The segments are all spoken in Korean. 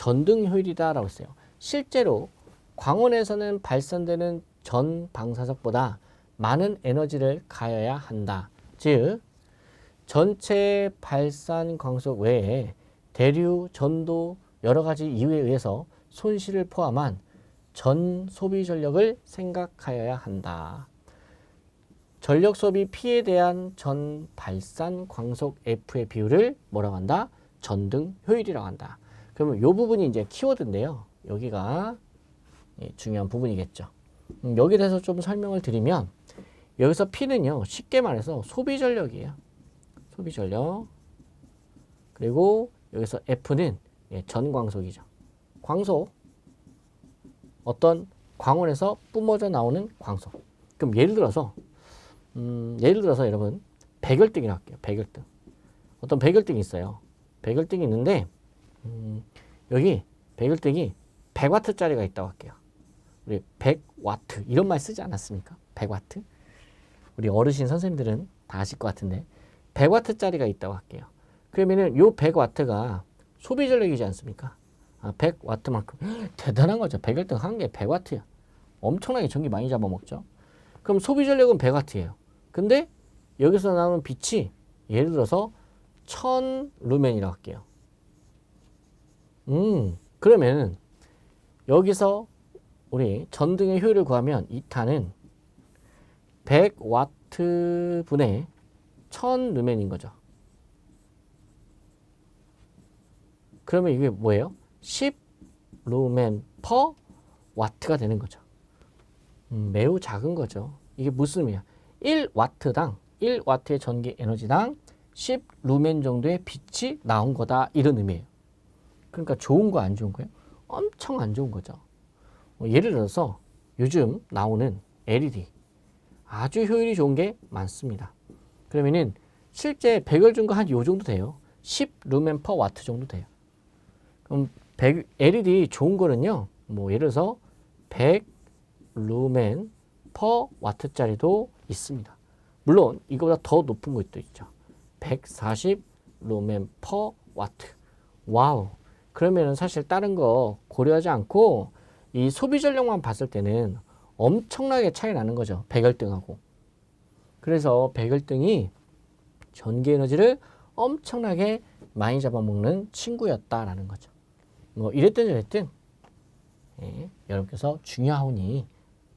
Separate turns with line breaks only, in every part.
전등 효율이다라고 했어요. 실제로 광원에서는 발산되는 전 방사석보다 많은 에너지를 가해야 한다. 즉 전체 발산 광속 외에 대류, 전도 여러 가지 이유에 의해서 손실을 포함한 전 소비 전력을 생각하여야 한다. 전력 소비 P에 대한 전 발산 광속 F의 비율을 뭐라고 한다? 전등 효율이라고 한다. 그러면 이 부분이 이제 키워드인데요. 여기가 중요한 부분이겠죠. 여기에 대해서 좀 설명을 드리면 여기서 P는요. 쉽게 말해서 소비 전력이에요. 소비 전력. 그리고 여기서 F는 전광속이죠. 광속. 어떤 광원에서 뿜어져 나오는 광속. 그럼 예를 들어서 여러분 백열등이라고 할게요. 백열등. 어떤 백열등이 있어요. 백열등이 있는데 여기 백열등이 100W짜리가 있다고 할게요. 우리 100W 이런 말 쓰지 않았습니까? 100W. 우리 어르신 선생님들은 다 아실 것 같은데 100W짜리가 있다고 할게요. 그러면은 요 100W가 소비 전력이지 않습니까? 100W만큼 대단한 거죠. 백열등 한 개 100W야. 엄청나게 전기 많이 잡아먹죠. 그럼 소비 전력은 100W예요. 근데 여기서 나오는 빛이 예를 들어서 1000루멘이라고 할게요. 그러면 여기서 우리 전등의 효율을 구하면 이 탄은 100W 분의 1000루멘인 거죠. 그러면 이게 뭐예요? 10루멘 퍼 와트가 되는 거죠. 매우 작은 거죠. 이게 무슨 의미야? 1와트당 1와트의 전기 에너지당 10루멘 정도의 빛이 나온 거다. 이런 의미예요. 그러니까 좋은 거 안 좋은 거예요? 엄청 안 좋은 거죠. 예를 들어서 요즘 나오는 LED 아주 효율이 좋은 게 많습니다. 그러면은 실제 백열중과 한 요 정도 돼요. 10루멘 퍼 와트 정도 돼요. 그럼 LED 좋은 거는요. 뭐 예를 들어서 100루멘 퍼 와트짜리도 있습니다. 물론 이거보다 더 높은 것도 있죠. 140루멘 퍼 와트. 와우. 그러면 사실 다른 거 고려하지 않고 이 소비 전력만 봤을 때는 엄청나게 차이 나는 거죠. 백열등하고. 그래서 백열등이 전기 에너지를 엄청나게 많이 잡아먹는 친구였다라는 거죠. 뭐 이랬든 저랬든 여러분께서 중요하오니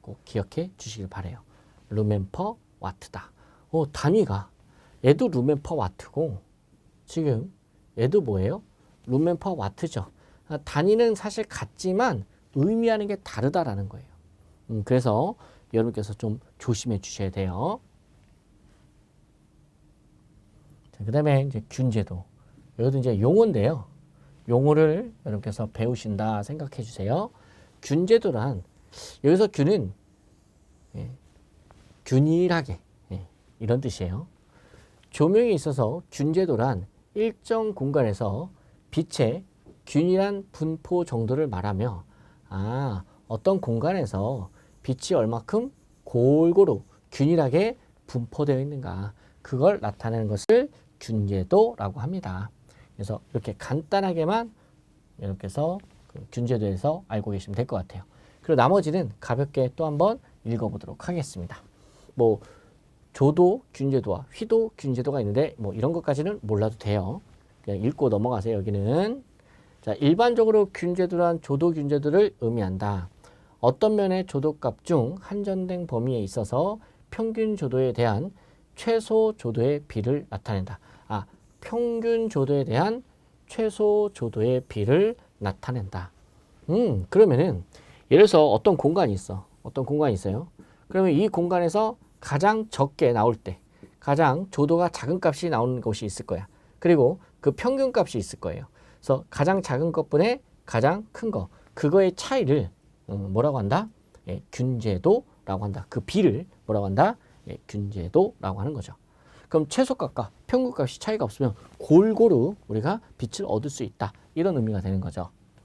꼭 기억해 주시길 바래요. 루멘 퍼 와트다. 단위가 얘도 루멘 퍼 와트고 지금 얘도 뭐예요? 루멘 퍼 와트죠. 단위는 사실 같지만 의미하는 게 다르다라는 거예요. 그래서 여러분께서 좀 조심해 주셔야 돼요. 그 다음에 이제 균제도. 이것도 이제 용어인데요. 용어를 여러분께서 배우신다 생각해 주세요. 균제도란 여기서 균은 균일하게 이런 뜻이에요. 조명에 있어서 균제도란 일정 공간에서 빛의 균일한 분포 정도를 말하며 어떤 공간에서 빛이 얼마큼 골고루 균일하게 분포되어 있는가 그걸 나타내는 것을 균제도라고 합니다. 그래서 이렇게 간단하게만 여러분께서 그 균제도에서 알고 계시면 될 것 같아요. 그리고 나머지는 가볍게 또 한번 읽어보도록 하겠습니다. 뭐 조도 균제도와 휘도 균제도가 있는데 뭐 이런 것까지는 몰라도 돼요. 그냥 읽고 넘어가세요. 여기는 자, 일반적으로 균제도란 조도 균제도를 의미한다. 어떤 면의 조도값 중 한정된 범위에 있어서 평균 조도에 대한 최소 조도의 비를 나타낸다. 평균 조도에 대한 최소 조도의 비를 나타낸다. 그러면은 예를 들어서 어떤 공간이 있어. 어떤 공간이 있어요. 그러면 이 공간에서 가장 적게 나올 때 가장 조도가 작은 값이 나오는 곳이 있을 거야. 그리고 그 평균 값이 있을 거예요. 그래서 가장 작은 것분의 가장 큰 거. 그거의 차이를 뭐라고 한다? 균제도라고 한다. 그 비를 뭐라고 한다? 균제도라고 하는 거죠. 그럼 최소값과 평균값이 차이가 없으면 골고루 우리가 빛을 얻을 수 있다. 이런 의미가 되는 거죠.